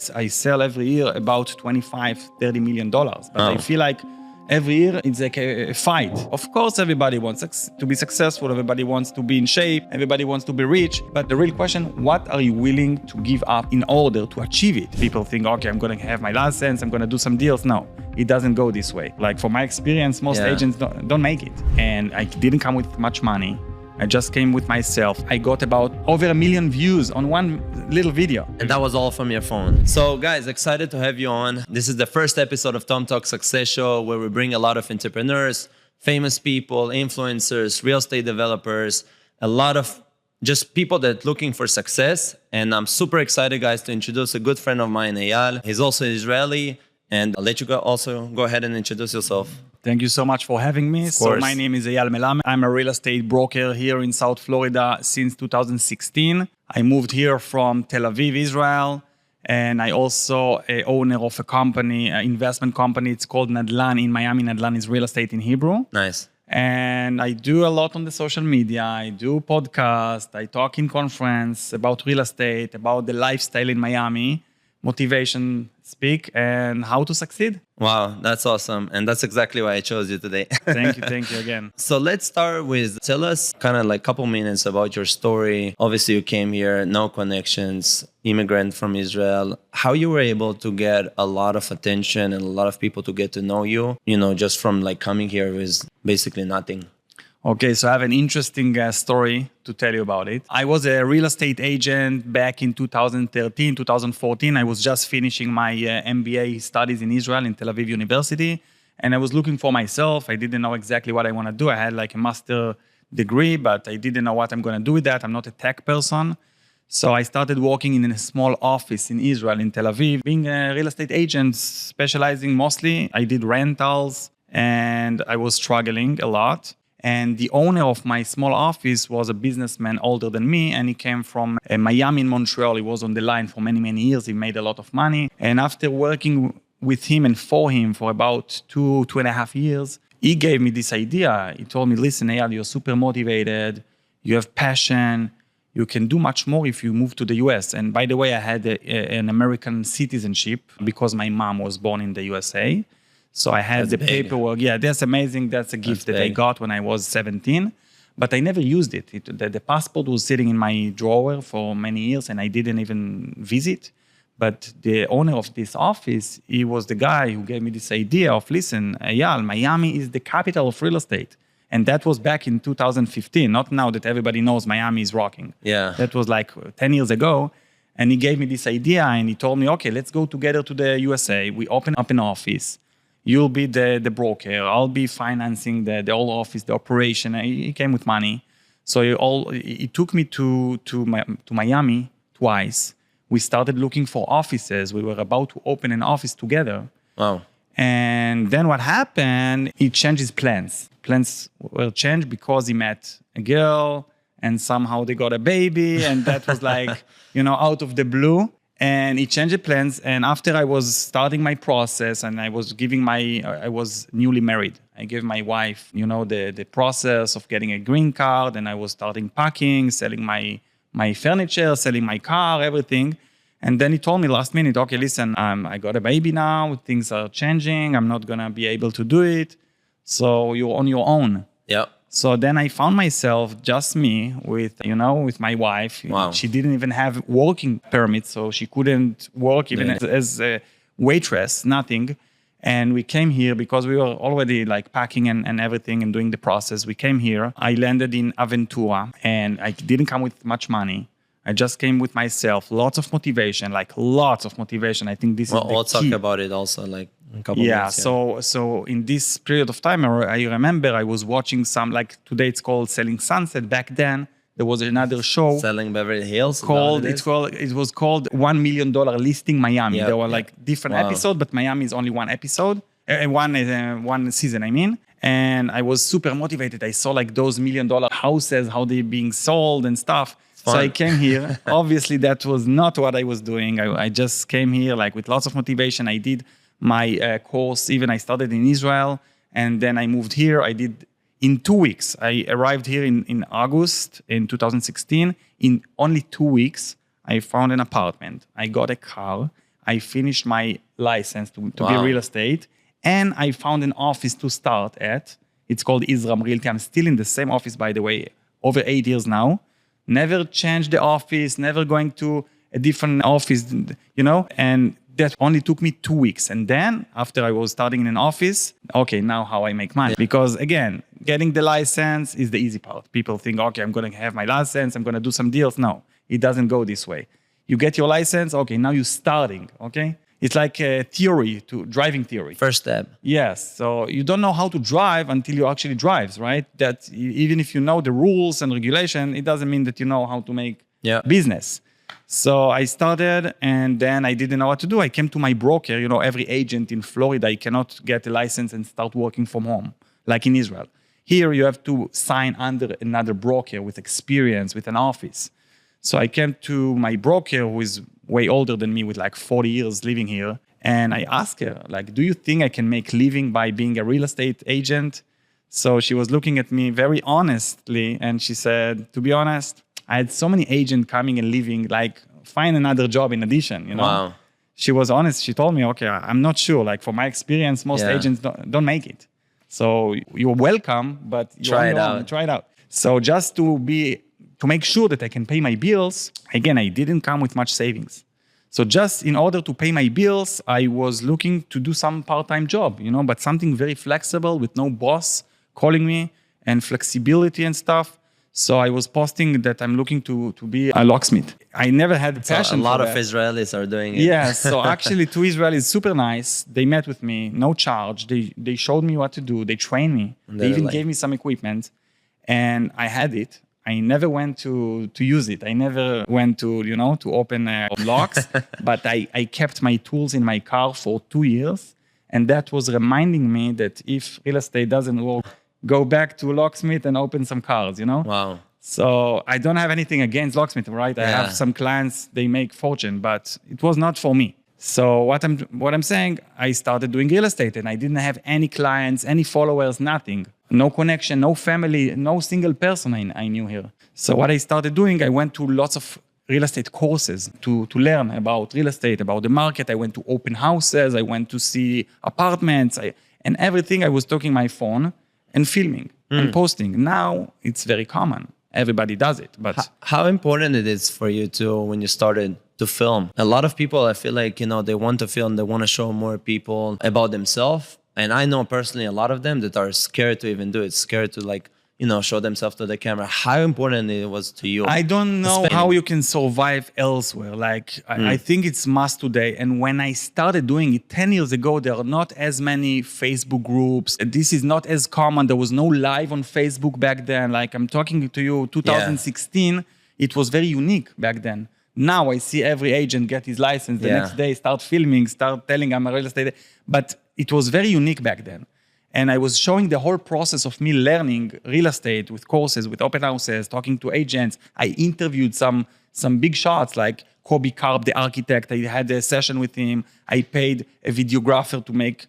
I sell every year about $25-30 million. But I feel like every year it's like a fight. Of course, everybody wants to be successful. Everybody wants to be in shape. Everybody wants to be rich. But the real question, what are you willing to give up in order to achieve it? People think, okay, I'm going to have my license. I'm going to do some deals. No, it doesn't go this way. Like from my experience, most agents don't make it. And I didn't come with much money. I just came with myself. I got about over 1 million views on one little video. And that was all from your phone. So guys, excited to have you on. This is the first episode of Tom Talk Success Show, where we bring a lot of entrepreneurs, famous people, influencers, real estate developers, a lot of just people that are looking for success. And I'm super excited, guys, to introduce a good friend of mine, Eyal. He's also Israeli. And I'll let you also go ahead and introduce yourself. Thank you so much for having me. So my name is Eyal Melamed. I'm a real estate broker here in South Florida since 2016. I moved here from Tel Aviv, Israel. And I also owner of a company, an investment company. It's called Nadlan in Miami. Nadlan is real estate in Hebrew. Nice. And I do a lot on the social media. I do podcasts. I talk in conference about real estate, about the lifestyle in Miami, motivation speak, and how to succeed. Wow, that's awesome. And that's exactly why I chose you today. Thank you again. So let's start with, tell us kind of like a couple minutes about your story. Obviously you came here, no connections, immigrant from Israel. How you were able to get a lot of attention and a lot of people to get to know you, just from like coming here with basically nothing. Okay, so I have an interesting story to tell you about it. I was a real estate agent back in 2013, 2014. I was just finishing my MBA studies in Israel in Tel Aviv University. And I was looking for myself. I didn't know exactly what I want to do. I had like a master degree, but I didn't know what I'm going to do with that. I'm not a tech person. So I started working in a small office in Israel, in Tel Aviv, being a real estate agent, specializing mostly. I did rentals and I was struggling a lot. And the owner of my small office was a businessman older than me, and he came from Miami in Montreal. He was on the line for many, many years. He made a lot of money. And after working with him and for him for about 2.5 years, he gave me this idea. He told me, listen, Eyal, you're super motivated. You have passion. You can do much more if you move to the US. And by the way, I had an American citizenship because my mom was born in the USA. So I had the paperwork. Yeah, that's amazing. That's a gift that I got when I was 17. But I never used it. The passport was sitting in my drawer for many years, and I didn't even visit. But the owner of this office, he was the guy who gave me this idea of, listen, Eyal, Miami is the capital of real estate. And that was back in 2015, not now that everybody knows Miami is rocking. Yeah. That was like 10 years ago. And he gave me this idea, and he told me, okay, let's go together to the USA. We open up an office. You'll be the broker. I'll be financing the whole office, the operation. He came with money. So he took me to Miami twice. We started looking for offices. We were about to open an office together. Wow. And then what happened, he changed his plans. Plans were changed because he met a girl and somehow they got a baby. And that was like, out of the blue. And he changed the plans. And after I was starting my process and I was newly married. I gave my wife, the process of getting a green card. And I was starting packing, selling my furniture, selling my car, everything. And then he told me last minute, okay, listen, I got a baby now. Things are changing. I'm not going to be able to do it. So you're on your own. Yeah. So then I found myself, just me, with my wife. Wow. She didn't even have working permit, so she couldn't work even as a waitress, nothing. And we came here because we were already like packing and everything and doing the process. We came here. I landed in Aventura, and I didn't come with much money. I just came with myself, lots of motivation. I think this is the key. We'll talk about it also, like a couple minutes. Yeah, so in this period of time, I remember I was watching some, like today it's called Selling Sunset. Back then, there was another show. Selling Beverly Hills? It was called $1 Million Listing Miami. Yep, there were like different episodes, but Miami is only one episode, one season, I mean. And I was super motivated. I saw like those $1 million houses, how they're being sold and stuff. So I came here. Obviously, that was not what I was doing. I just came here like with lots of motivation. I did my course. Even I started in Israel, and then I moved here. I did in 2 weeks. I arrived here in August in 2016. In only 2 weeks, I found an apartment. I got a car. I finished my license to be Wow. real estate. And I found an office to start at. It's called Israel Realty. I'm still in the same office, by the way, over 8 years now. Never changed the office, never going to a different office, and that only took me 2 weeks. And then after I was starting in an office, okay, now how I make money. Because again, getting the license is the easy part. People think, okay, I'm going to have my license, I'm going to do some deals. No, it doesn't go this way. You get your license, okay, now you're starting, okay? It's like a driving theory. First step. Yes. So you don't know how to drive until you actually drive, right? That even if you know the rules and regulation, it doesn't mean that you know how to make business. So I started, and then I didn't know what to do. I came to my broker. Every agent in Florida, you cannot get a license and start working from home, like in Israel. Here, you have to sign under another broker with experience, with an office. So I came to my broker, who is way older than me, with like 40 years living here. And I asked her, like, do you think I can make living by being a real estate agent? So she was looking at me very honestly. And she said, to be honest, I had so many agents coming and leaving, like, find another job in addition, Wow. She was honest. She told me, okay, I'm not sure. Like, for my experience, most agents don't make it. So you're welcome, but Try it out. Try it out. So just to make sure that I can pay my bills, again, I didn't come with much savings. So just in order to pay my bills, I was looking to do some part-time job, but something very flexible with no boss calling me and flexibility and stuff. So I was posting that I'm looking to be a locksmith. I never had a passion A lot for of that. Israelis are doing it. Yeah, so actually 2 Israelis, super nice. They met with me, no charge. They showed me what to do. They trained me. They even gave me some equipment. And I had it. I never went to use it. I never went to open locks. But I kept my tools in my car for 2 years. And that was reminding me that if real estate doesn't work, go back to locksmith and open some cars, Wow. So I don't have anything against locksmith, right? I have some clients, they make fortune, but it was not for me. So what I'm saying, I started doing real estate and I didn't have any clients, any followers, nothing. No connection, no family, no single person I knew here. So what I started doing, I went to lots of real estate courses to learn about real estate, about the market. I went to open houses. I went to see apartments and everything. I was talking my phone and filming and posting. Now it's very common. Everybody does it. But how important it is for you when you started to film? A lot of people, I feel like, they want to film, they want to show more people about themselves. And I know personally a lot of them that are scared to even do it, scared to show themselves to the camera. How important it was to you? I don't know how you can survive elsewhere. I think it's must today. And when I started doing it 10 years ago, there are not as many Facebook groups. This is not as common. There was no live on Facebook back then. Like I'm talking to you, 2016, it was very unique back then. Now I see every agent get his license the next day, start filming, start telling I'm a real estate. But it was very unique back then. And I was showing the whole process of me learning real estate with courses, with open houses, talking to agents. I interviewed some big shots like Kobe Karp, the architect. I had a session with him. I paid a videographer to make,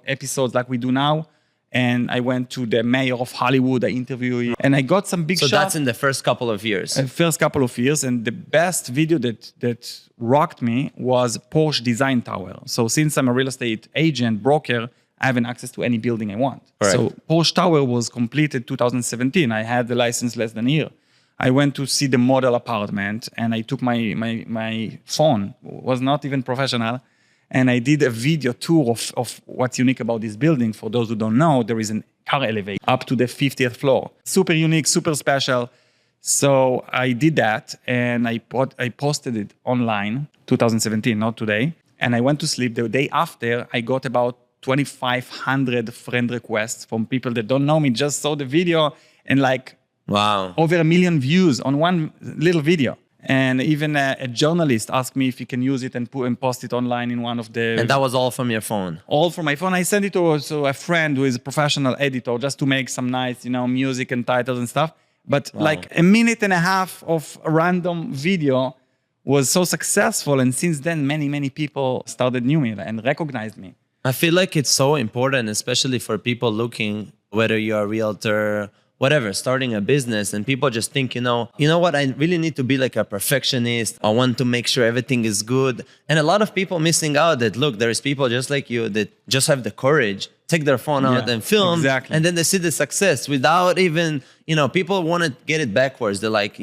episodes like we do now. And I went to the mayor of Hollywood. I interviewed him. And I got some big shots. So that's in the first couple of years. First couple of years. And the best video that rocked me was Porsche Design Tower. So since I'm a real estate agent, broker, I have access to any building I want. Correct. So Porsche Tower was completed 2017. I had the license less than a year. I went to see the model apartment and I took my phone, was not even professional, and I did a video tour of what's unique about this building. For those who don't know, there is a car elevator up to the 50th floor. Super unique, super special. So I did that and I posted it online, 2017, not today. And I went to sleep. The day after, I got about 2,500 friend requests from people that don't know me, just saw the video and wow, over 1 million views on one little video. And even a journalist asked me if he can use it and post it online in one of the... And that was all from your phone? All from my phone. I sent it to a friend who is a professional editor just to make some nice, music and titles and stuff. But wow, 1.5 minutes of a random video was so successful. And since then, many people started knew me and recognized me. I feel like it's so important, especially for people looking, whether you're a realtor whatever, starting a business, and people just think, you know what, I really need to be like a perfectionist. I want to make sure everything is good. And a lot of people missing out that, look, there's people just like you that just have the courage, take their phone out and film, exactly. and then they see the success without even, people want to get it backwards. They're like,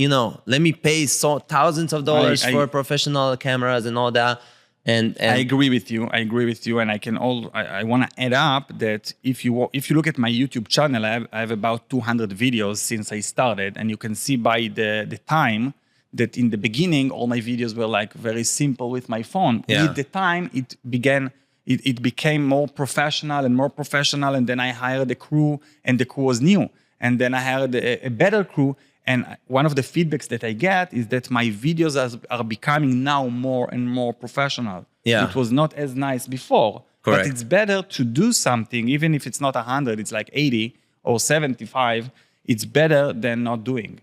let me pay thousands of dollars for professional cameras and all that. And I agree with you. And I want to add up that if you look at my YouTube channel, I have about 200 videos since I started, and you can see by the time that in the beginning all my videos were like very simple with my phone. With the time it became more professional, and then I hired a crew, and the crew was new, and then I hired a better crew. And one of the feedbacks that I get is that my videos are becoming now more and more professional. Yeah. It was not as nice before. Correct. But it's better to do something, even if it's not 100, it's like 80 or 75. It's better than not doing.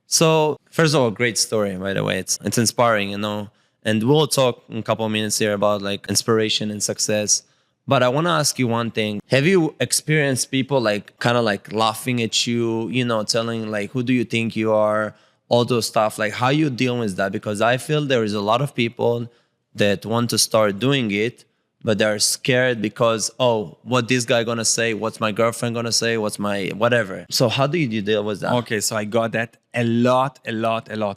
So, first of all, great story, by the way. It's inspiring, And we'll talk in a couple of minutes here about like inspiration and success. But I want to ask you one thing. Have you experienced people like kind of like laughing at you, telling like, who do you think you are? All those stuff. Like, how you deal with that? Because I feel there is a lot of people that want to start doing it, but they're scared because, what this guy gonna say? What's my girlfriend gonna say? What's my whatever? So how do you deal with that? Okay, so I got that a lot,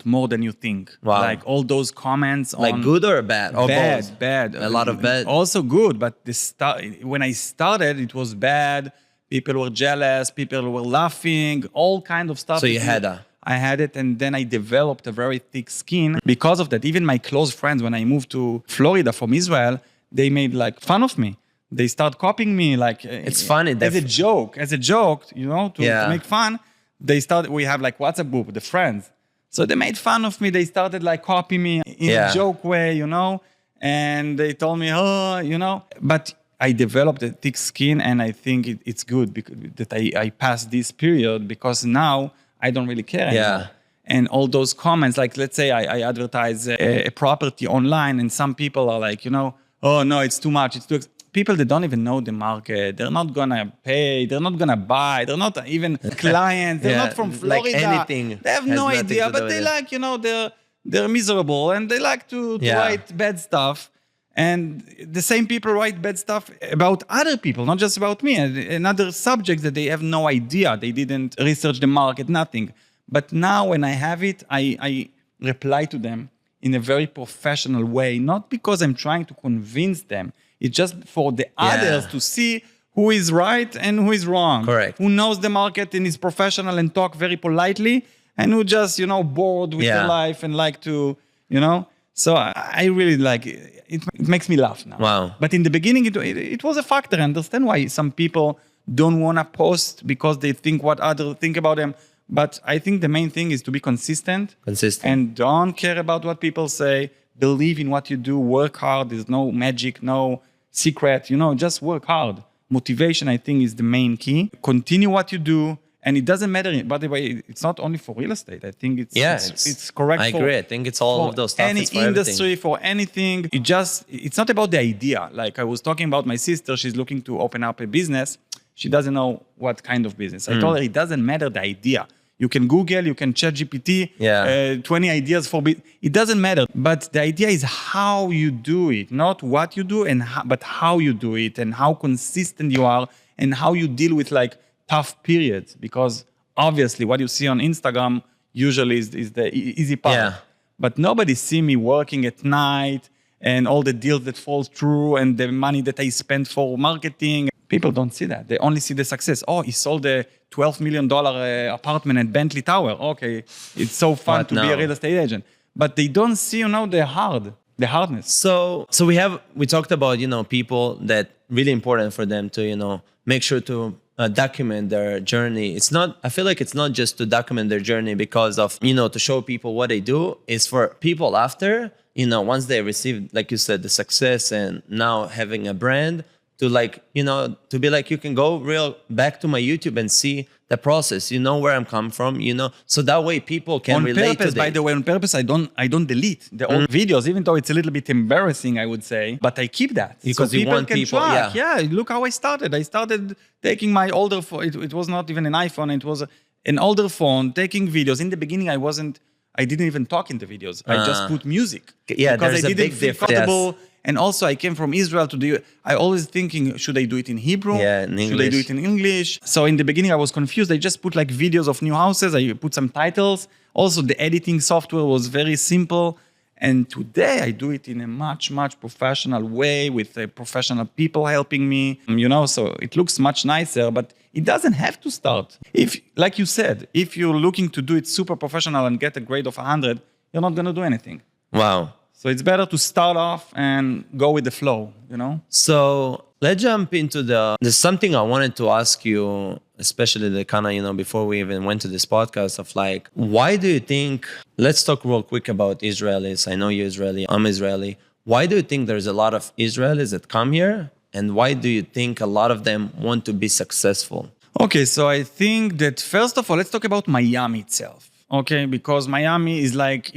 more than you think. Wow. Like all those comments on... Like good or bad? Or both? Bad. A lot of bad? Also good, but when I started, it was bad. People were jealous, people were laughing, all kind of stuff. So you had that? I had it, and then I developed a very thick skin. Because of that, even my close friends, when I moved to Florida from Israel, they made like fun of me. They start copying me like it's funny as a joke, to make fun. We have like WhatsApp group, the friends. So they made fun of me. They started like copying me in a joke way, and they told me, but I developed a thick skin, and I think it's good that I passed this period, because now I don't really care anymore. And all those comments, like let's say I advertise a property online, and some people are like, oh no, it's too much, it's too people that don't even know the market, they're not gonna pay, they're not gonna buy, they're not even clients, they're not from Florida. Like anything. They have no idea, but they like, they're miserable, and they like to write bad stuff. And the same people write bad stuff about other people, not just about me, and other subjects that they have no idea. They didn't research the market, nothing. But now when I have it, I reply to them in a very professional way, not because I'm trying to convince them. It's just for the others to see who is right and who is wrong. Correct. Who knows the market and is professional and talk very politely, and who just, bored with their life and like to, So I really like it. It makes me laugh now. Wow. But in the beginning, it was a factor. I understand why some people don't want to post because they think what others think about them. But I think the main thing is to be consistent. And don't care about what people say. Believe in what you do. Work hard. There's no magic, no secret. Just work hard. Motivation, I think, is the main key. Continue what you do. And it doesn't matter. By the way, it's not only for real estate. I think it's correct. I agree. I think it's all of those stuff. Any industry, everything. For anything. It's not about the idea. Like I was talking about my sister. She's looking to open up a business. She doesn't know what kind of business. I told her it doesn't matter the idea. You can Google, you can chat GPT, 20 ideas for business. It doesn't matter. But the idea is how you do it, not what you do, but how you do it, and how consistent you are, and how you deal with like tough periods. Because obviously what you see on Instagram usually is the easy part. Yeah. But nobody see me working at night and all the deals that fall through and the money that I spend for marketing. People don't see that. They only see the success. Oh, he sold a $12 million apartment at Bentley Tower. Okay, it's so fun to be a real estate agent. But they don't see, the hardness. So we talked about, people that really important for them to, make sure to document their journey. I feel like it's not just to document their journey because of, to show people what they do. It's for people after, once they receive, like you said, the success and now having a brand, to like, to be like, you can go back to my YouTube and see the process, where I'm come from, so that way people can relate to it. By the way, on purpose, I don't delete the old videos, even though it's a little bit embarrassing, I would say, but I keep that. Because so you want people, track. Yeah, look how I started. I started taking my older phone. It was not even an iPhone. It was an older phone, taking videos. In the beginning, I didn't even talk in the videos. I just put music. Yeah, because there's I a didn't big feel difference. comfortable. Yes. And also, I came from Israel to the. I always thinking, should I do it in Hebrew? Yeah, in Should I do English. it in English? So in the beginning, I was confused. I just put like videos of new houses. I put some titles. Also, the editing software was very simple. And today, I do it in a much, much professional way with professional people helping me. So it looks much nicer, but it doesn't have to start. If, like you said, if you're looking to do it super professional and get a grade of 100, you're not going to do anything. Wow. So it's better to start off and go with the flow, So let's jump into there's something I wanted to ask you, especially the kind of, before we even went to this podcast of like, why do you think, let's talk real quick about Israelis. I know you're Israeli, I'm Israeli. Why do you think there's a lot of Israelis that come here? And why do you think a lot of them want to be successful? Okay, so I think that first of all, let's talk about Miami itself. Okay, because Miami is like,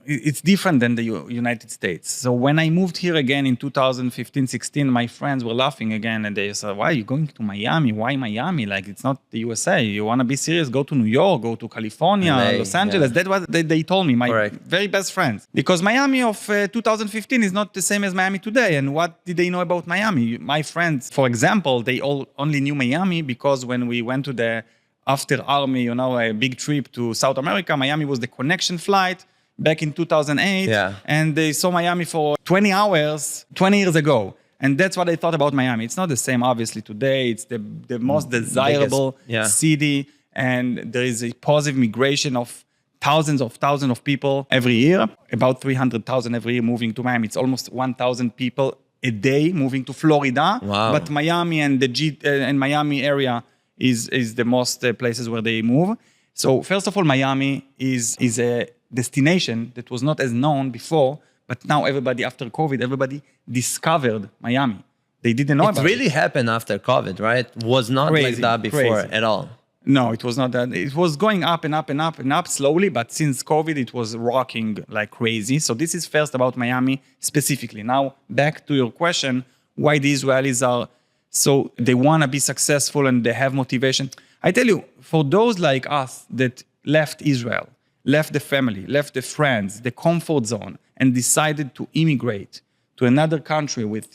it's different than the United States. So when I moved here again in 2015-16, my friends were laughing again and they said, why are you going to Miami? Why Miami? Like, it's not the USA. You want to be serious? Go to New York, go to California, LA, Los Angeles. yeah. That's what they told me, my Correct. very best friends. Because Miami of 2015 is not the same as Miami today. And what did they know about Miami? My friends, for example, they all only knew Miami because when we went to the after army, a big trip to South America, Miami was the connection flight back in 2008. Yeah. And they saw Miami for 20 hours, 20 years ago. And that's what I thought about Miami. It's not the same, obviously, today. It's the most desirable city. And there is a positive migration of thousands of people every year. About 300,000 every year moving to Miami. It's almost 1,000 people a day moving to Florida. Wow. But Miami and and Miami area is the most places where they move. So first of all, Miami is a destination that was not as known before, but now everybody after COVID, everybody discovered Miami. They didn't know about it. It really happened after COVID, right? Was not like that before at all. No, it was not that. It was going up and up and up and up slowly, but since COVID, it was rocking like crazy. So this is first about Miami specifically. Now, back to your question, why the Israelis are so they want to be successful and they have motivation. I tell you, for those like us that left Israel, left the family, left the friends, the comfort zone, and decided to immigrate to another country with,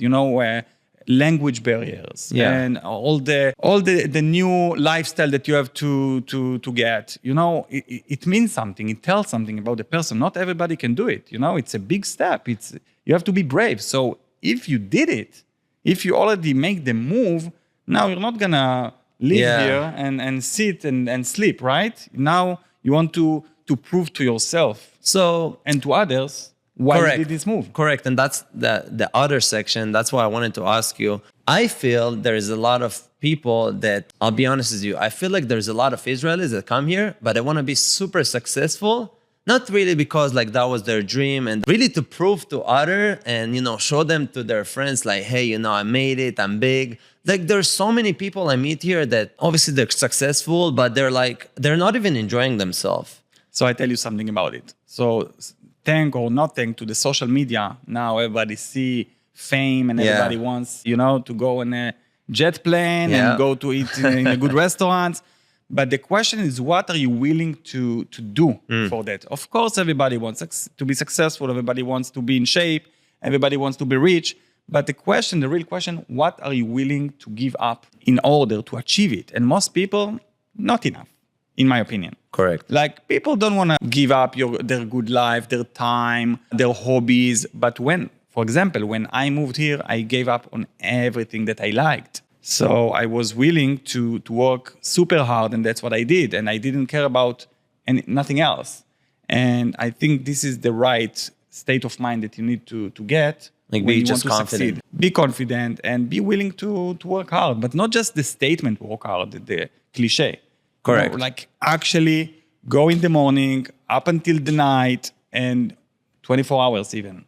language barriers and all the new lifestyle that you have to get, it means something. It tells something about the person. Not everybody can do it. It's a big step. You have to be brave. So if you did it, if you already make the move, now you're not gonna live here and sit and sleep, right? Now you want to prove to yourself and to others why you did this move. Correct. And that's the other section. That's why I wanted to ask you. I feel there is a lot of people that, I'll be honest with you, I feel like there's a lot of Israelis that come here, but they want to be super successful. Not really because like that was their dream, and really to prove to others and, show them to their friends like, hey, I made it, I'm big. Like there's so many people I meet here that obviously they're successful, but they're not even enjoying themselves. So I tell you something about it. So thank or not thank to the social media, now everybody see fame and everybody wants, to go in a jet plane and go to eat in a good restaurant. But the question is, what are you willing to do for that? Of course, everybody wants to be successful. Everybody wants to be in shape. Everybody wants to be rich. But the real question, what are you willing to give up in order to achieve it? And most people, not enough, in my opinion. Correct. Like people don't want to give up their good life, their time, their hobbies. But for example, when I moved here, I gave up on everything that I liked. So I was willing to work super hard, and that's what I did. And I didn't care about nothing else. And I think this is the right state of mind that you need to get. Like be just confident. Succeed. Be confident and be willing to work hard, but not just the statement work hard, the cliche. Correct. Like actually go in the morning up until the night and 24 hours even.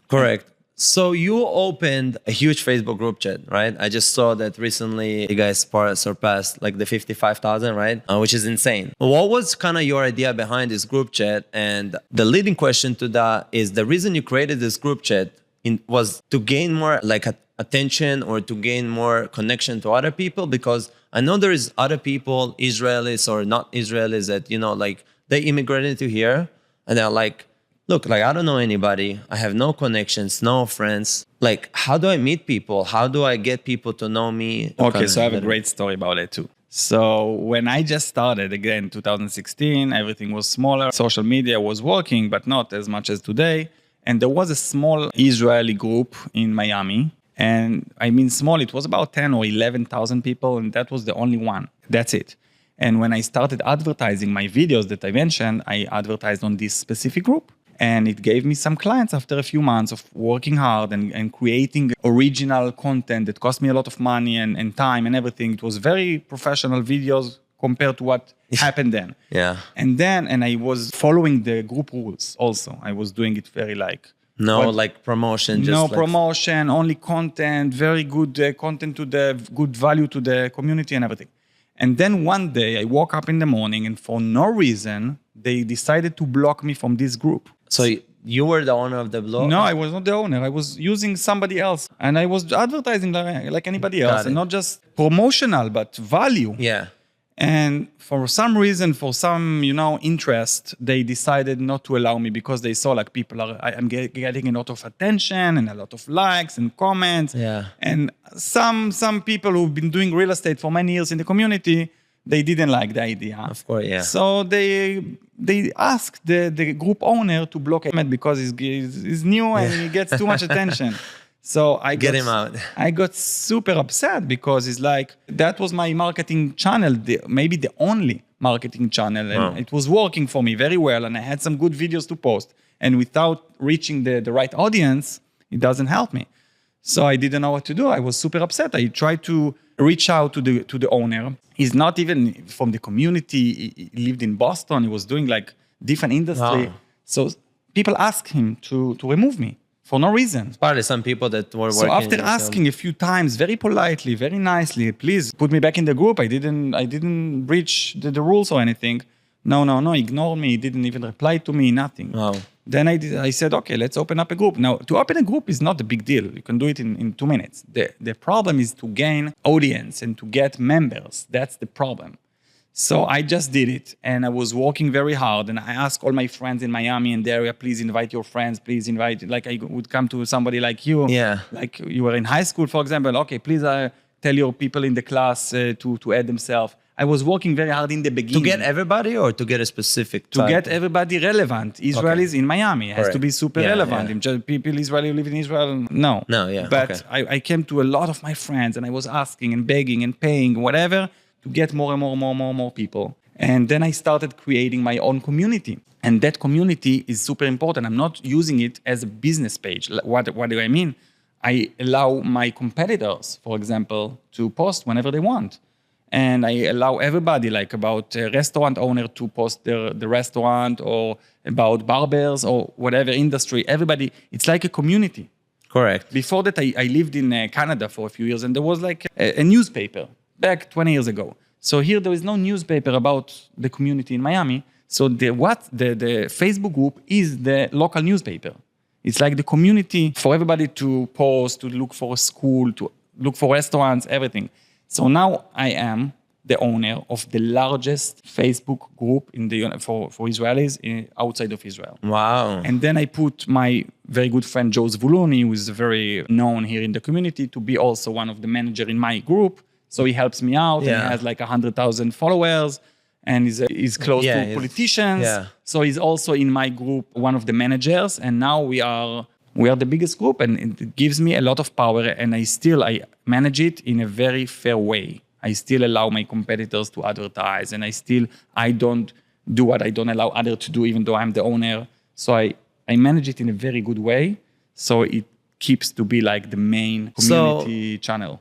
Correct. So you opened a huge Facebook group chat, right? I just saw that recently you guys surpassed like the 55,000, right? Which is insane. What was kind of your idea behind this group chat? And the leading question to that is the reason you created this group chat was to gain more like attention or to gain more connection to other people? Because I know there is other people, Israelis or not Israelis, that, you know, like they immigrated to here and they're like, look, like I don't know anybody. I have no connections, no friends. Like, how do I meet people? How do I get people to know me? Okay, so I have a great story about it too. So when I just started, again, 2016, everything was smaller. Social media was working, but not as much as today. And there was a small Israeli group in Miami. And I mean small, it was about 10 or 11,000 people, and that was the only one. That's it. And when I started advertising my videos that I mentioned, I advertised on this specific group. And it gave me some clients after a few months of working hard and creating original content that cost me a lot of money and time and everything. It was very professional videos compared to what happened then. Yeah. And I was following the group rules also. I was doing it very like... like promotion. Just no like... promotion, only content, very good content to the good value to the community and everything. And then one day I woke up in the morning and for no reason, they decided to block me from this group. So you were the owner of the blog? No, I was not the owner. I was using somebody else. And I was advertising like anybody else. And not just promotional, but value. Yeah. And for some reason, for some, interest, they decided not to allow me because they saw like I'm getting a lot of attention and a lot of likes and comments. Yeah. And some people who've been doing real estate for many years in the community, they didn't like the idea. Of course, yeah. So they asked the group owner to block him because he's new and he gets too much attention. So Get him out. I got super upset because it's like, that was my marketing channel, maybe the only marketing channel. And it was working for me very well. And I had some good videos to post. And without reaching the right audience, it doesn't help me. So I didn't know what to do. I was super upset. I tried to reach out to the owner. He's not even from the community. He lived in Boston. He was doing like different industry. Wow. So people asked him to remove me for no reason. Probably some people that were working. So after asking a few times, very politely, very nicely, please put me back in the group. I didn't breach the rules or anything. No, ignore me. He didn't even reply to me, nothing. Wow. Then I said, okay, let's open up a group. Now, to open a group is not a big deal. You can do it in 2 minutes. The problem is to gain audience and to get members. That's the problem. So I just did it. And I was working very hard. And I asked all my friends in Miami and the area, please invite your friends. Please invite, like I would come to somebody like you. Yeah. Like you were in high school, for example. Okay, please tell your people in the class to add themselves. I was working very hard in the beginning. To get everybody or to get a specific To type? get everybody relevant. Israelis in Miami. It has to be super relevant. Yeah. People Israeli who live in Israel, no. No, yeah. But I came to a lot of my friends and I was asking and begging and paying, whatever, to get more and more people. And then I started creating my own community. And that community is super important. I'm not using it as a business page. What do I mean? I allow my competitors, for example, to post whenever they want. And I allow everybody, like about a restaurant owner to post the restaurant or about barbers or whatever industry. Everybody, it's like a community. Correct. Before that, I lived in Canada for a few years and there was like a newspaper back 20 years ago. So here there is no newspaper about the community in Miami. So the Facebook group is the local newspaper. It's like the community for everybody to post, to look for a school, to look for restaurants, everything. So now I am the owner of the largest Facebook group for Israelis outside of Israel. Wow. And then I put my very good friend Joe Zvuluni, who is very known here in the community, to be also one of the managers in my group. So he helps me out and he has like 100,000 followers and he's close to politicians. Yeah. So he's also in my group, one of the managers. And now we are the biggest group and it gives me a lot of power and I manage it in a very fair way. I still allow my competitors to advertise and I don't do what I don't allow others to do even though I'm the owner. So I manage it in a very good way. So it keeps to be like the main community channel.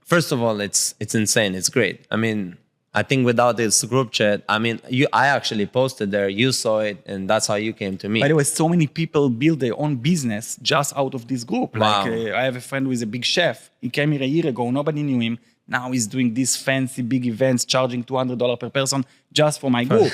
First of all, it's insane. It's great. I mean, I think without this group chat, I actually posted there, you saw it, and that's how you came to me. By the way, so many people build their own business just out of this group. Wow. Like I have a friend who is a big chef. He came here a year ago. Nobody knew him. Now he's doing these fancy big events, charging $200 per person just for my group.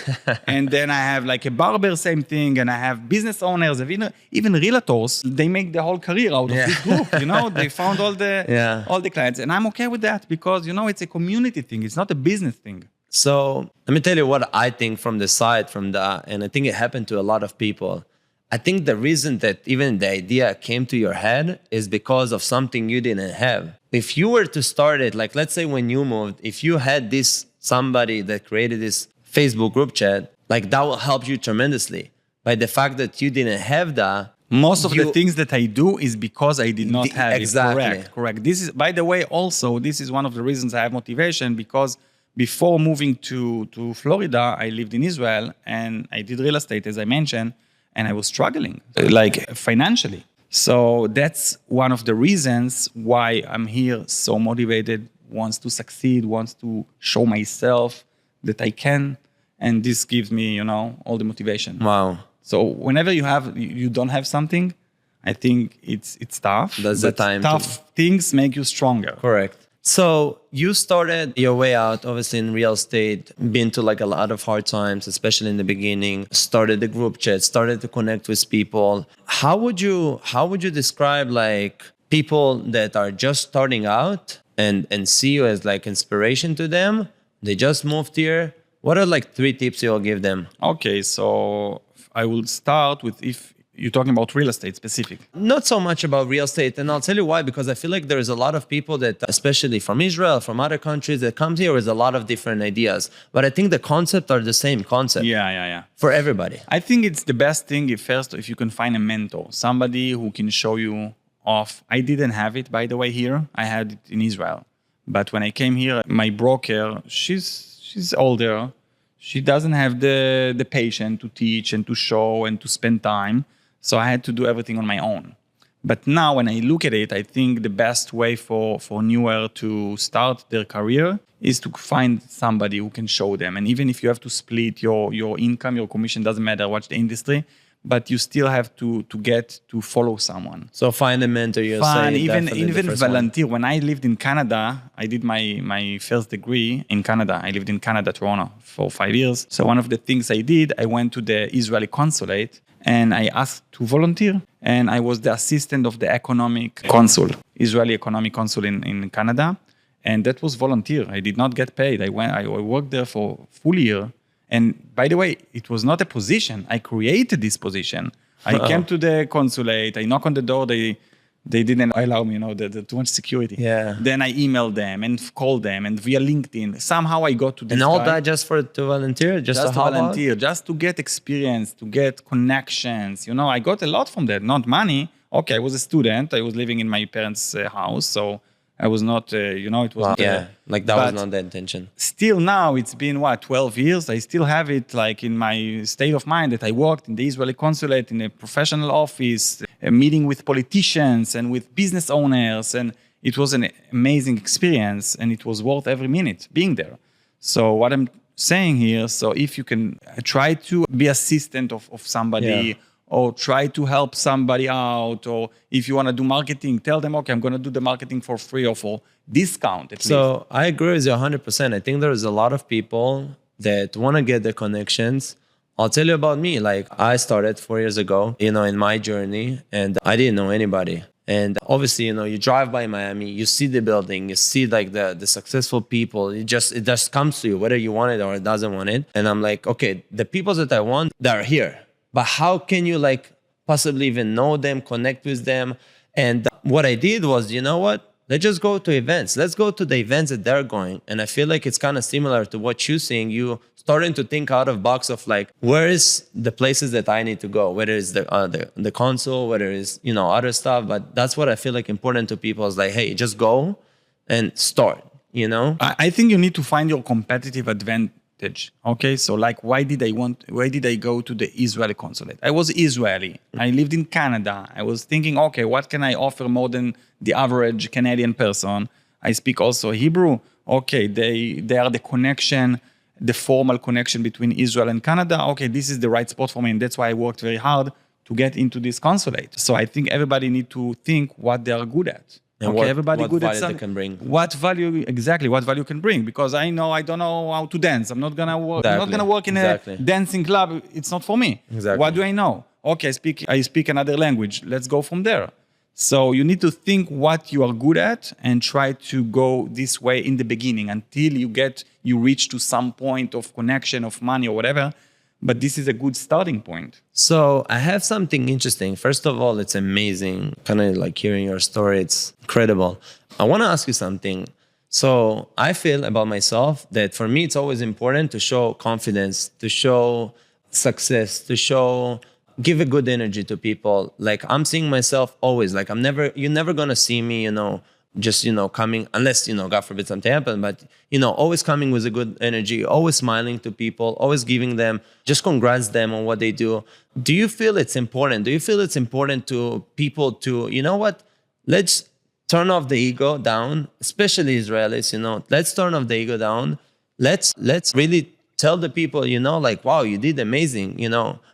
And then I have like a barber, same thing. And I have business owners, even realtors. They make the whole career out of this group. They found all the clients. And I'm okay with that because, it's a community thing. It's not a business thing. So let me tell you what I think from the side, and I think it happened to a lot of people. I think the reason that even the idea came to your head is because of something you didn't have. If you were to start it, like let's say when you moved, if you had somebody that created this Facebook group chat, like that will help you tremendously. By the fact that you didn't have that, most of the things that I do is because I did not have exactly. it. Correct. This is, by the way, also, this is one of the reasons I have motivation because before moving to Florida, I lived in Israel and I did real estate, as I mentioned, and I was struggling, like financially. So that's one of the reasons why I'm here so motivated, wants to succeed, wants to show myself that I can. And this gives me, all the motivation. Wow. So whenever you don't have something, I think it's tough. That's the time. Tough things make you stronger. Correct. So you started your way out, obviously in real estate, been to like a lot of hard times, especially in the beginning, started the group chat, started to connect with people. How would you describe like people that are just starting out and see you as like inspiration to them? They just moved here. What are like 3 tips you'll give them? Okay, so I will start with if you're talking about real estate specific. Not so much about real estate. And I'll tell you why, because I feel like there's a lot of people that, especially from Israel, from other countries, that comes here with a lot of different ideas. But I think the concept are the same concept. Yeah. For everybody. I think it's the best thing if you can find a mentor, somebody who can show you off. I didn't have it, by the way, here. I had it in Israel. But when I came here, my broker, she's older. She doesn't have the patience to teach and to show and to spend time. So I had to do everything on my own. But now when I look at it, I think the best way for newer to start their career is to find somebody who can show them. And even if you have to split your income, your commission, doesn't matter what's the industry, but you still have to get to follow someone. So find a mentor, even volunteer. When I lived in Canada, I did my first degree in Canada. I lived in Canada, Toronto, for 5 years. So one of the things I did, I went to the Israeli consulate and I asked to volunteer. And I was the assistant of the economic consul, Israeli economic consul in Canada. And that was volunteer. I did not get paid. I worked there for a full year. And by the way, it was not a position. I created this position. I came to the consulate. I knocked on the door. They didn't allow me, the too much security. Yeah. Then I emailed them and called them and via LinkedIn. Somehow I got to this And all guy. that just to volunteer? Just to volunteer, just to get experience, to get connections. I got a lot from that, not money. Okay, I was a student. I was living in my parents' house. So I was not, it was that was not the intention. Still now, it's been 12 years. I still have it like in my state of mind that I worked in the Israeli consulate, in a professional office, a meeting with politicians and with business owners. And it was an amazing experience and it was worth every minute being there. So what I'm saying here, so if you can try to be assistant of somebody, or try to help somebody out, or if you want to do marketing, tell them, okay, I'm going to do the marketing for free or for discount at least. So I agree with you 100%. I think there's a lot of people that want to get the connections. I'll tell you about me. Like I started 4 years ago, in my journey, and I didn't know anybody. And obviously, you drive by Miami, you see the building, you see like the successful people. It just comes to you, whether you want it or it doesn't want it. And I'm like, okay, the people that I want, they're here. But how can you like possibly even know them, connect with them? And what I did was, let's just go to events. Let's go to the events that they're going. And I feel like it's kind of similar to what you're saying. You starting to think out of box of like, where is the places that I need to go? Whether it's the console, whether it's, other stuff. But that's what I feel like important to people is like, hey, just go and start, I think you need to find your competitive advantage. Okay, so like why did I go to the Israeli consulate? I was Israeli. I lived in Canada. I was thinking, okay, what can I offer more than the average Canadian person? I speak also Hebrew. Okay, they are the connection, the formal connection between Israel and Canada. Okay, this is the right spot for me. And that's why I worked very hard to get into this consulate. So I think everybody need to think what they are good at. And Okay, everybody what good at value they something. can bring. What value exactly? What value can bring? Because I don't know how to dance. I'm not gonna work. I'm not gonna work in a dancing club. It's not for me. Exactly. What do I know? Okay, I speak another language. Let's go from there. So you need to think what you are good at and try to go this way in the beginning until you reach to some point of connection of money or whatever. But this is a good starting point. So I have something interesting. First of all, it's amazing, kind of like hearing your story. It's incredible. I want to ask you something. So I feel about myself that for me, it's always important to show confidence, to show success, give a good energy to people. Like I'm seeing myself always, like you're never going to see me, just, coming, unless, God forbid something happen, but, always coming with a good energy, always smiling to people, always giving them, just congrats them on what they do. Do you feel it's important? Do you feel it's important to people to, let's turn off the ego down, especially Israelis, let's turn off the ego down. Let's really tell the people, like, wow, you did amazing,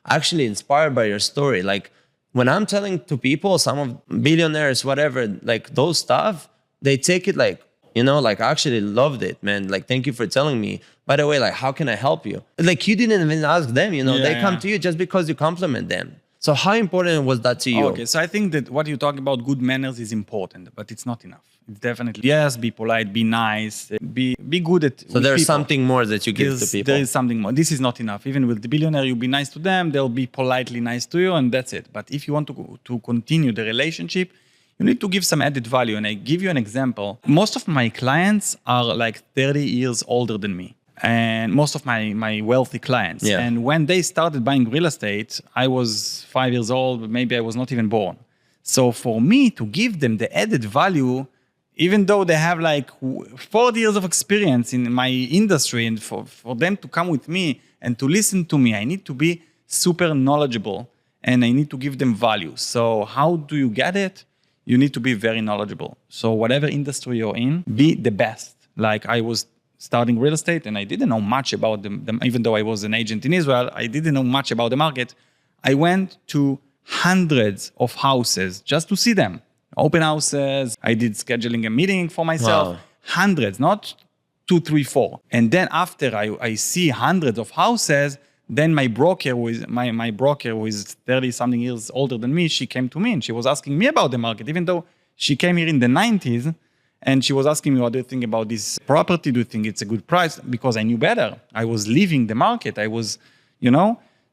actually inspired by your story. Like, when I'm telling to people, some of billionaires, whatever, like those stuff, they take it like, like I actually loved it, man. Like, thank you for telling me. By the way, like, how can I help you? Like, you didn't even ask them, they come to you just because you compliment them. So how important was that to you? Okay, so I think that what you talk about, good manners, is important, but it's not enough. It's definitely, yes, be polite, be nice, be good at. So there's something more that you give to people. There is something more. This is not enough. Even with the billionaire, you be nice to them, they'll be politely nice to you, and that's it. But if you want to continue the relationship, you need to give some added value. And I give you an example. Most of my clients are like 30 years older than me. And most of my wealthy clients. Yeah. And when they started buying real estate, I was 5 years old, maybe I was not even born. So for me to give them the added value, even though they have like 40 years of experience in my industry, and for them to come with me and to listen to me, I need to be super knowledgeable and I need to give them value. So how do you get it? You need to be very knowledgeable. So whatever industry you're in, be the best. Like I was starting real estate and I didn't know much about them. Even though I was an agent in Israel, I didn't know much about the market. I went to hundreds of houses just to see them. Open houses. I did scheduling a meeting for myself. Wow. Hundreds, not 2, 3, 4. And then after I see hundreds of houses, then my broker who is 30 something years older than me, she came to me and she was asking me about the market, even though she came here in the 90s. And she was asking me, what do you think about this property? Do you think it's a good price? Because I knew better. I was leaving the market. I was,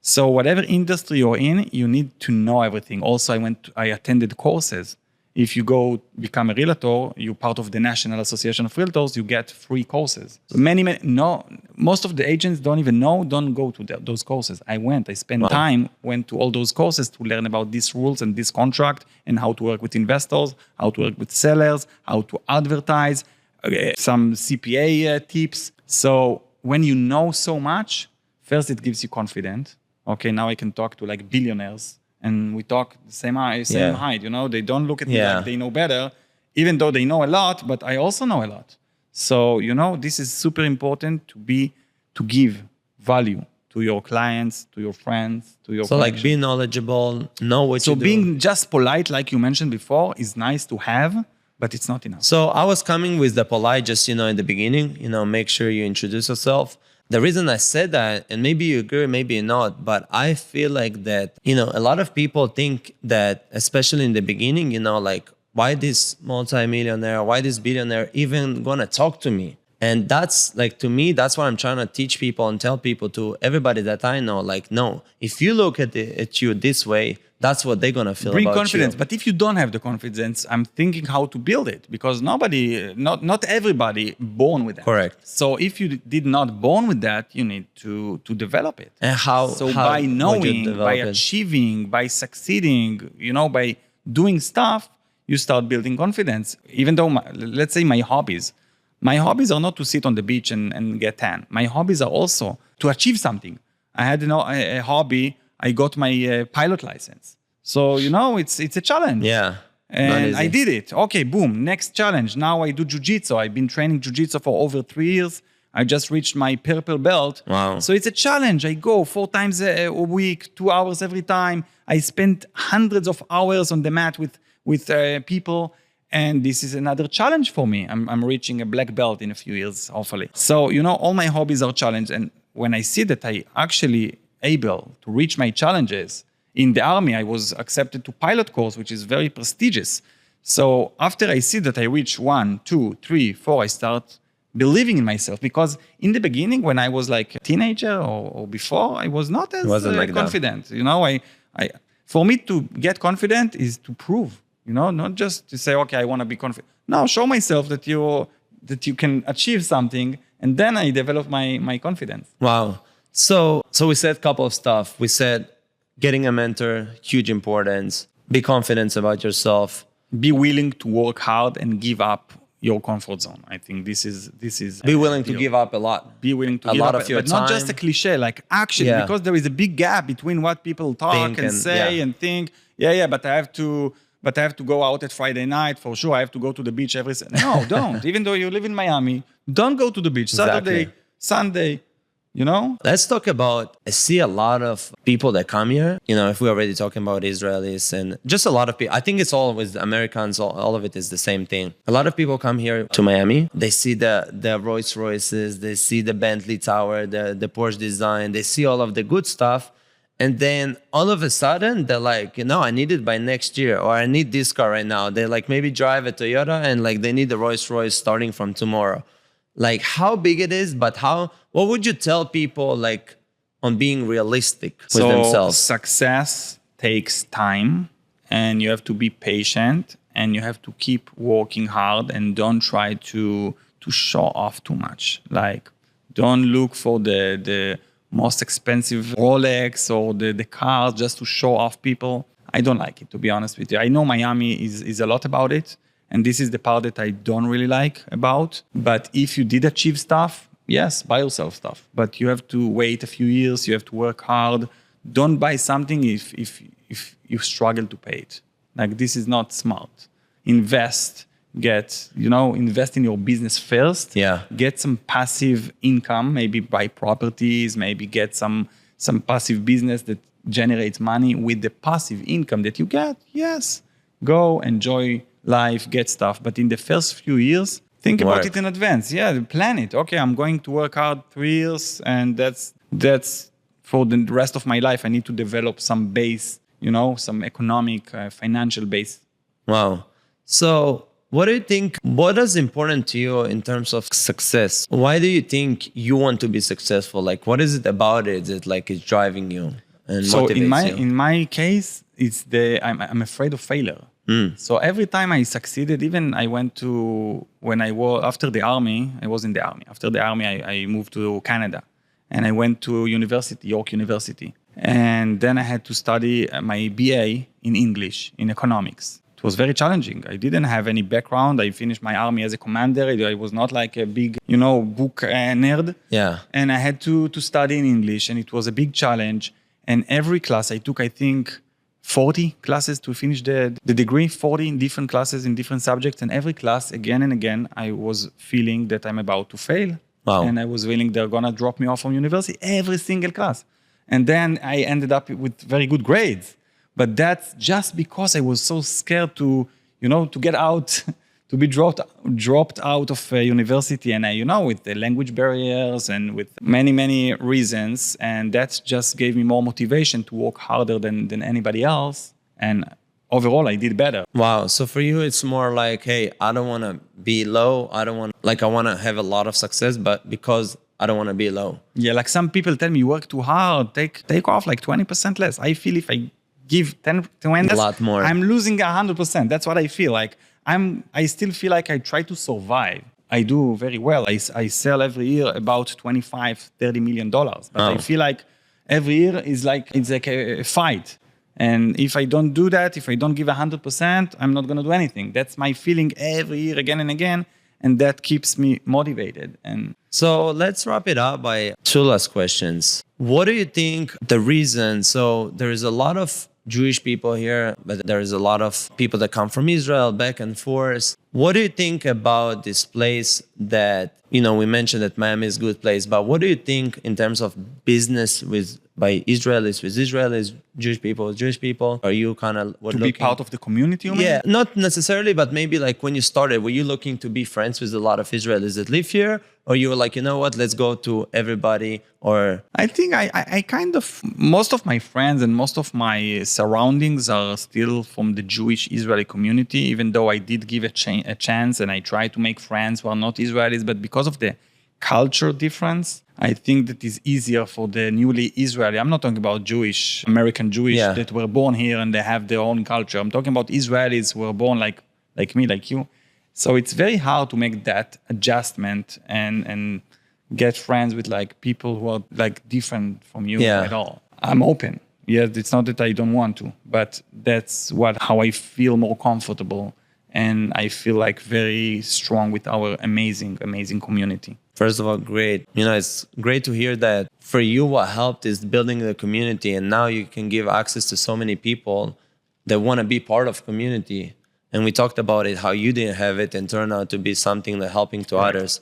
So whatever industry you're in, you need to know everything. Also, I attended courses. If you go become a realtor, you're part of the National Association of Realtors, you get free courses. Most of the agents don't go to those courses. I spent time, went to all those courses to learn about these rules and this contract and how to work with investors, how to work with sellers, how to advertise, some CPA tips. So when you know so much, first it gives you confidence. Okay, now I can talk to like billionaires. And we talk the same height, They don't look at me like they know better, even though they know a lot, but I also know a lot. So, this is super important to give value to your clients, to your friends, to your So like be knowledgeable, know what you do. So being just polite, like you mentioned before, is nice to have, but it's not enough. So I was coming with the polite, just, in the beginning, make sure you introduce yourself. The reason I said that, and maybe you agree, maybe not, but I feel like that, a lot of people think that, especially in the beginning, like, why this multimillionaire, why this billionaire even gonna talk to me? And that's like, to me, that's what I'm trying to teach people and tell people, to everybody that I know, like, no, if you look at you this way, that's what they're going to feel Bring about confidence. you. But if you don't have the confidence, I'm thinking how to build it, because not everybody born with that. Correct. So if you did not born with that, you need to develop it. And how? So how by knowing, by it? achieving, by succeeding, by doing stuff, you start building confidence. Even though, let's say my hobbies are not to sit on the beach and get tan. My hobbies are also to achieve something. I had a hobby. I got my pilot license. So, it's a challenge. Yeah. And I did it. Okay, boom. Next challenge. Now I do jiu-jitsu. I've been training jiu-jitsu for over 3 years. I just reached my purple belt. Wow. So it's a challenge. I go 4 times a week, 2 hours every time. I spent hundreds of hours on the mat with people. And this is another challenge for me. I'm reaching a black belt in a few years, hopefully. So, all my hobbies are challenged. And when I see that I actually able to reach my challenges in the army, I was accepted to pilot course, which is very prestigious. So after I see that I reach 1, 2, 3, 4, I start believing in myself, because in the beginning, when I was like a teenager or before, I was not as confident. For me to get confident is to prove, not just to say, okay, I want to be confident. No, show myself that you can achieve something, and then I develop my confidence. Wow. So we said a couple of stuff. We said getting a mentor, huge importance. Be confident about yourself. Be willing to work hard and give up your comfort zone. I think this is. Be willing to give up a lot. Be willing to give up a lot of your time. Not just a cliche, like action, because there is a big gap between what people talk and say and think. But I have to go out at Friday night for sure. I have to go to the beach every. No, don't. Even though you live in Miami, don't go to the beach. Saturday, Sunday. Let's talk about, I see a lot of people that come here, if we're already talking about Israelis and just a lot of people, I think it's all with Americans, all of it is the same thing. A lot of people come here to Miami, they see the Rolls Royces, they see the Bentley Tower, the Porsche design, they see all of the good stuff. And then all of a sudden they're like, I need it by next year, or I need this car right now. They like maybe drive a Toyota and like they need the Rolls Royce starting from tomorrow. Like how big it is, but what would you tell people like on being realistic with themselves? Success takes time, and you have to be patient, and you have to keep working hard, and don't try to show off too much. Like don't look for the most expensive Rolex or the cars just to show off people. I don't like it, to be honest with you. I know Miami is a lot about it. And this is the part that I don't really like about. But if you did achieve stuff, yes, buy yourself stuff. But you have to wait a few years. You have to work hard. Don't buy something if you struggle to pay it. Like this is not smart. Invest in your business first. Yeah. Get some passive income, maybe buy properties, maybe get some passive business that generates money. With the passive income that you get, yes, go enjoy life, get stuff. But in the first few years, think about it in advance. Yeah, plan it. Okay, I'm going to work hard 3 years, and that's for the rest of my life. I need to develop some base, some economic, financial base. Wow. So what do you think, what is important to you in terms of success? Why do you think you want to be successful? Like, what is it about it that like is driving you and motivates you? In my case, it's I'm afraid of failure. So every time I succeeded, even I went to, after the army, I was in the army. After the army, I moved to Canada, and I went to York University. And then I had to study my BA in English, in economics. It was very challenging. I didn't have any background. I finished my army as a commander. I was not like a big, book nerd. Yeah. And I had to study in English, and it was a big challenge. And every class I took, I think, 40 classes to finish the degree, 40 different classes in different subjects. And every class, again and again, I was feeling that I'm about to fail. Wow. And I was feeling they're going to drop me off from university, every single class. And then I ended up with very good grades. But that's just because I was so scared to get out, to be dropped out of university. And with the language barriers and with many, many reasons. And that just gave me more motivation to work harder than anybody else. And overall, I did better. Wow. So for you, it's more like, hey, I don't want to be low. I want to have a lot of success, but because I don't want to be low. Yeah, like some people tell me, you work too hard, take off like 20% less. I feel if I give 10-20 a lot more, I'm losing 100%. That's what I feel like. I still feel like I try to survive. I do very well. I sell every year about $25-30 million. But I feel like every year it's like a fight. And if I don't do that, if I don't give 100%, I'm not going to do anything. That's my feeling every year, again and again. And that keeps me motivated. And so let's wrap it up by 2 last questions. What do you think the reason? So there is a lot of Jewish people here, but there is a lot of people that come from Israel back and forth. What do you think about this place that, we mentioned that Miami is a good place, but what do you think in terms of business by Israelis with Israelis, Jewish people with Jewish people? Are you kind of Be part of the community, you mean? Yeah, not necessarily, but maybe like when you started, were you looking to be friends with a lot of Israelis that live here? Or you were like, you know what, let's go to everybody? Or I think I kind of, most of my friends and most of my surroundings are still from the Jewish Israeli community, even though I did give a chance and I try to make friends who are not Israelis, but because of the culture difference, I think that is easier for the newly Israeli. I'm not talking about Jewish, American Jewish that were born here and they have their own culture. I'm talking about Israelis who were born like me, like you. So it's very hard to make that adjustment and get friends with like people who are like different from you at all. I'm open. Yes, it's not that I don't want to, but that's how I feel more comfortable. And I feel like very strong with our amazing, amazing community. First of all, great. It's great to hear that for you, what helped is building the community. And now you can give access to so many people that want to be part of community. And we talked about it, how you didn't have it and turned out to be something that helping to others.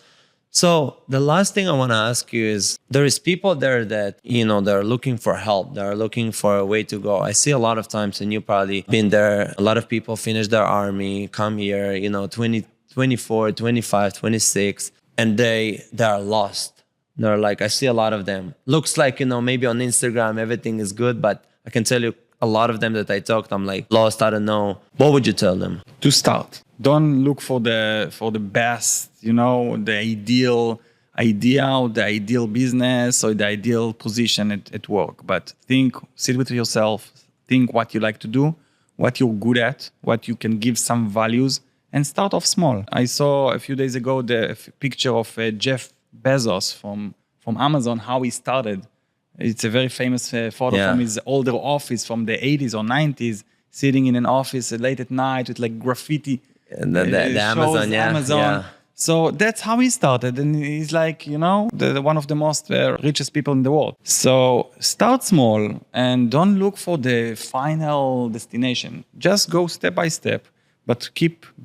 So the last thing I want to ask you is, there is people there that, they're looking for help. They're looking for a way to go. I see a lot of times, and you've probably been there, a lot of people finish their army, come here, 20, 24, 25, 26, and they are lost. They're like, I see a lot of them. Looks like, maybe on Instagram, everything is good, but I can tell you a lot of them that I talked, I'm like lost, I don't know. What would you tell them? To start. Don't look for the best, the ideal idea or the ideal business or the ideal position at work. But sit with yourself, think what you like to do, what you're good at, what you can give some values, and start off small. I saw a few days ago the picture of Jeff Bezos from Amazon, how he started. It's a very famous photo from his older office from the 80s or 90s, sitting in an office late at night with like graffiti. And the Amazon, Amazon. So that's how he started. And he's like, one of the most richest people in the world. So start small and don't look for the final destination. Just go step by step, but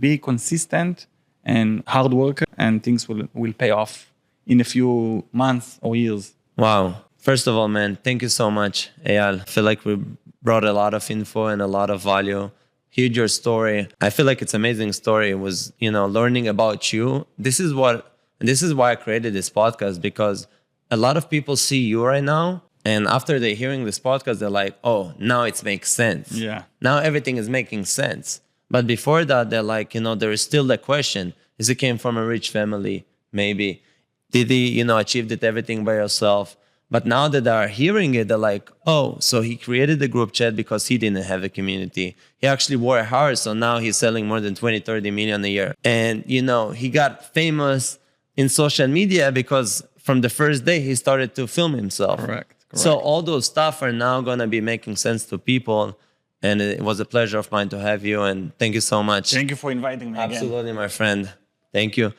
be consistent and hard worker, and things will pay off in a few months or years. Wow. First of all, man, thank you so much, Eyal. I feel like we brought a lot of info and a lot of value. Heard your story. I feel like it's an amazing story. It was, learning about you. This is why I created this podcast, because a lot of people see you right now, and after they're hearing this podcast, they're like, oh, now it makes sense. Yeah. Now everything is making sense. But before that, they're like, there is still the question, is he came from a rich family? Maybe. Did he, achieved it everything by himself? But now that they are hearing it, they're like, oh, so he created the group chat because he didn't have a community. He actually worked hard, so now he's selling more than 20, 30 million a year. And, he got famous in social media because from the first day, he started to film himself. Correct. So all those stuff are now going to be making sense to people. And it was a pleasure of mine to have you. And thank you so much. Thank you for inviting me again. Absolutely, my friend. Thank you.